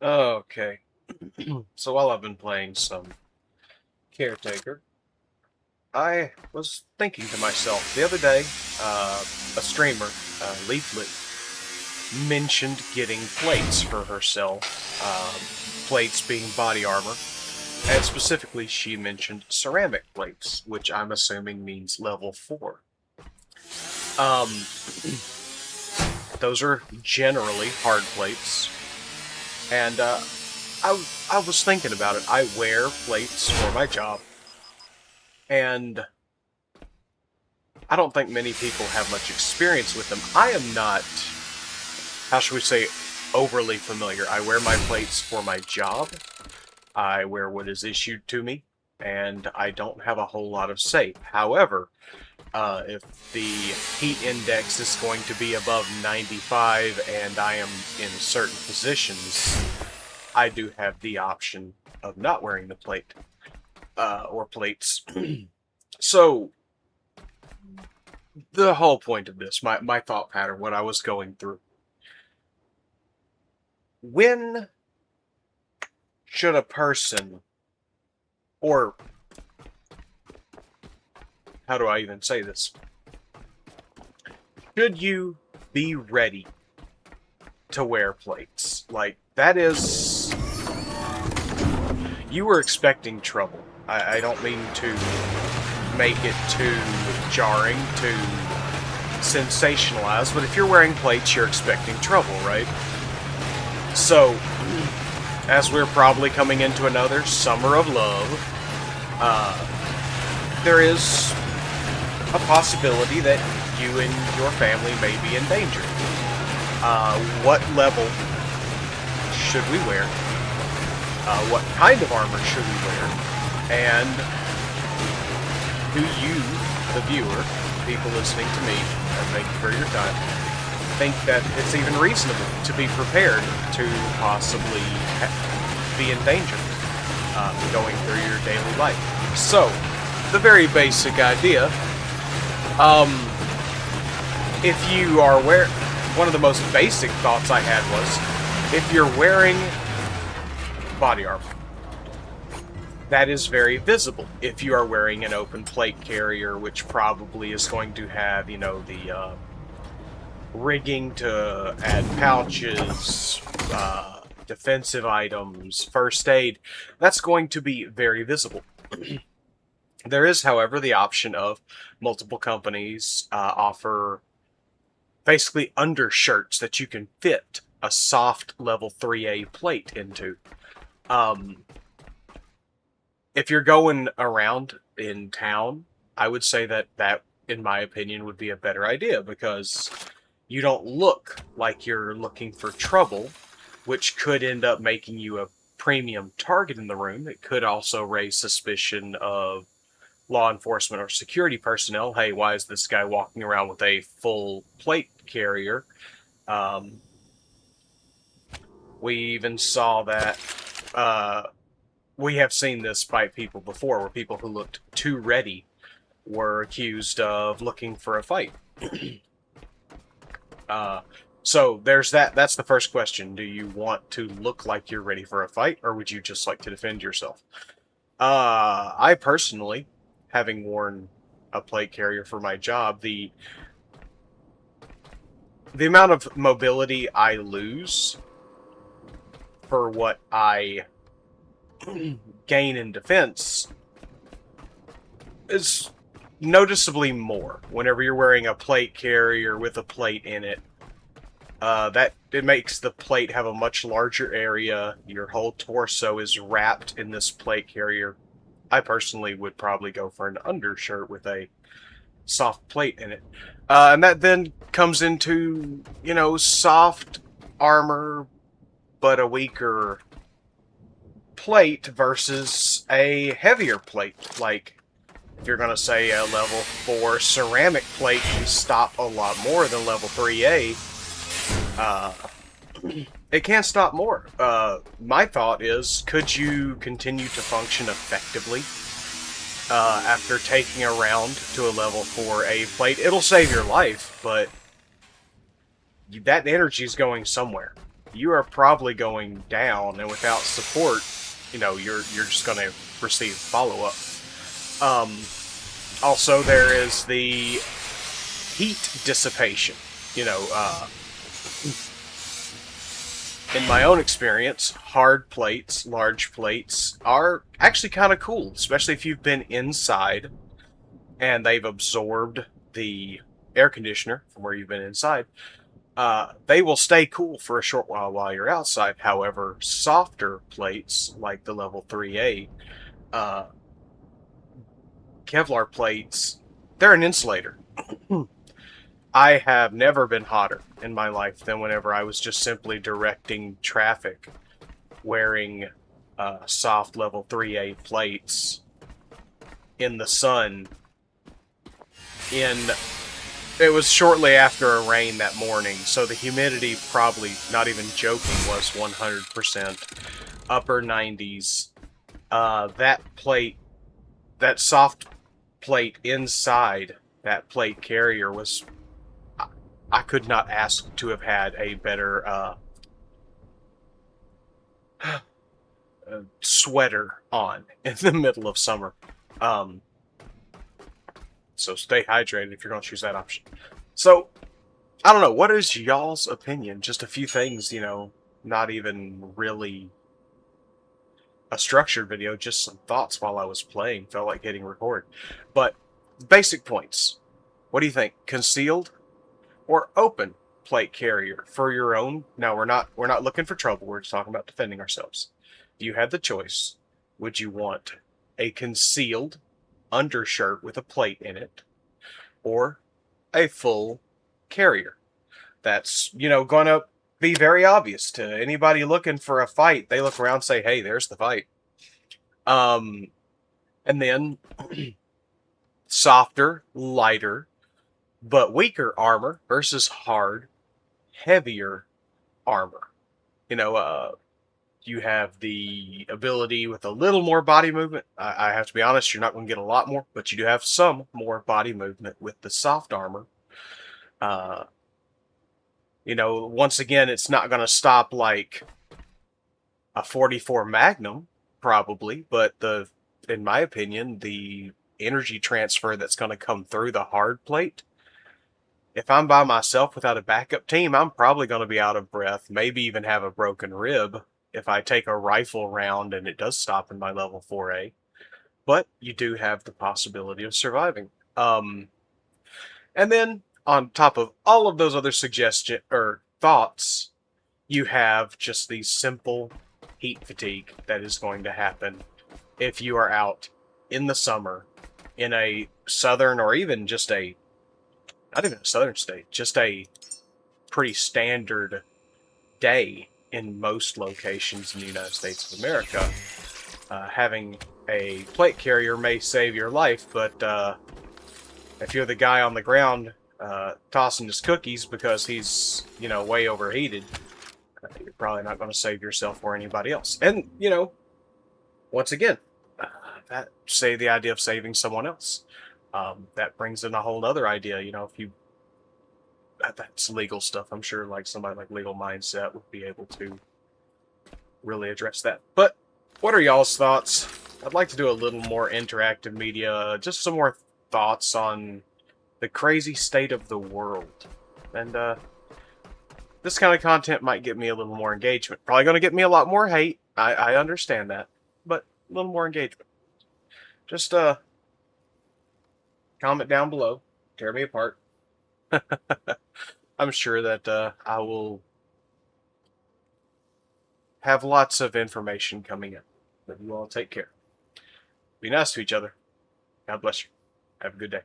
Okay. So while I've been playing some Caretaker, I was thinking to myself the other day, a streamer, Leaflet, mentioned getting plates for herself, plates being body armor, and specifically she mentioned ceramic plates, which I'm assuming means level 4. Um, those are generally hard plates, and I was thinking about it. I wear plates for my job, and I don't think many people have much experience with them. I am not, how should we say, overly familiar. I wear my plates for my job. I wear what is issued to me, and I don't have a whole lot of say. However, if the heat index is going to be above 95 and I am in certain positions, I do have the option of not wearing the plate, or plates. So, the whole point of this, my thought pattern, what I was going through. When should a person, or how do I even say this? Should you be ready to wear plates? Like, that is... You were expecting trouble. I don't mean to make it too jarring, too sensationalized, but if you're wearing plates, you're expecting trouble, right? So, as we're probably coming into another summer of love, there is a possibility that you and your family may be in danger. What level should we wear? What kind of armor should we wear? And do you, the viewer, people listening to me, and thank you for your time, think that it's even reasonable to be prepared to possibly be in danger going through your daily life? So, the very basic idea, if you are one of the most basic thoughts I had was, if you're wearing body armor, that is very visible. If you are wearing an open plate carrier, which probably is going to have, the rigging to add pouches, defensive items, first aid, that's going to be very visible. There is, however, the option of multiple companies offer basically undershirts that you can fit a soft level 3A plate into. If you're going around in town, I would say that, in my opinion, would be a better idea, because you don't look like you're looking for trouble, which could end up making you a premium target in the room. It could also raise suspicion of law enforcement or security personnel. Hey, why is this guy walking around with a full plate carrier? We even saw that, we have seen this by people before, where people who looked too ready were accused of looking for a fight. So there's that. That's the first question. Do you want to look like you're ready for a fight, or would you just like to defend yourself? I personally, having worn a plate carrier for my job, the amount of mobility I lose for what I gain in defense is noticeably more whenever you're wearing a plate carrier with a plate in it. That it makes the plate have a much larger area. Your whole torso is wrapped in this plate carrier. I personally would probably go for an undershirt with a soft plate in it. And that then comes into, soft armor, but a weaker plate versus a heavier plate. Like, if you're going to say a level 4 ceramic plate can stop a lot more than level 3A, it can stop more. My thought is, could you continue to function effectively after taking a round to a level 4A plate? It'll save your life, but that energy is going somewhere. you are probably going down, and without support, you're just going to receive follow-up. Also, there is the heat dissipation. You know, in my own experience, hard plates, large plates, are actually kind of cool, especially if you've been inside and they've absorbed the air conditioner from where you've been inside. They will stay cool for a short while you're outside. However, softer plates like the level 3A, uh, Kevlar plates, they're an insulator. I have never been hotter in my life than whenever I was just simply directing traffic wearing soft level 3A plates in the sun. It was shortly after a rain that morning, so the humidity, probably not even joking, was 100%, upper 90s. That soft plate inside that plate carrier was, I could not ask to have had a better sweater on in the middle of summer. So stay hydrated if you're going to choose that option. So, I don't know, what is y'all's opinion? Just a few things, not even really a structured video, just some thoughts while I was playing. Felt like hitting record. But, basic points. What do you think? Concealed or open plate carrier for your own? Now, we're not looking for trouble. We're just talking about defending ourselves. If you had the choice, would you want a concealed undershirt with a plate in it, or a full carrier? That's, going to be very obvious to anybody looking for a fight. They look around and say, hey, there's the fight. And then softer, lighter, but weaker armor versus hard, heavier armor. You have the ability with a little more body movement. I have to be honest, you're not going to get a lot more, but you do have some more body movement with the soft armor. Once again, it's not going to stop like a 44 Magnum, probably, but in my opinion, the energy transfer that's going to come through the hard plate, if I'm by myself without a backup team, I'm probably going to be out of breath, maybe even have a broken rib if I take a rifle round and it does stop in my level 4A. But you do have the possibility of surviving. And then on top of all of those other suggestions or thoughts, you have just the simple heat fatigue that is going to happen if you are out in the summer in a southern, or even just not even a southern state, just a pretty standard day in most locations in the United States of America. Having a plate carrier may save your life, but if you're the guy on the ground tossing his cookies because he's, way overheated, you're probably not going to save yourself or anybody else. And, once again, say the idea of saving someone else. That brings in a whole other idea, if you, that's legal stuff. I'm sure like somebody like Legal Mindset would be able to really address that. But what are y'all's thoughts? I'd like to do a little more interactive media, just some more thoughts on the crazy state of the world. And this kind of content might get me a little more engagement. Probably going to get me a lot more hate. I understand that. But a little more engagement. Just comment down below. Tear me apart. I'm sure that I will have lots of information coming in. But you all take care. Be nice to each other. God bless you. Have a good day.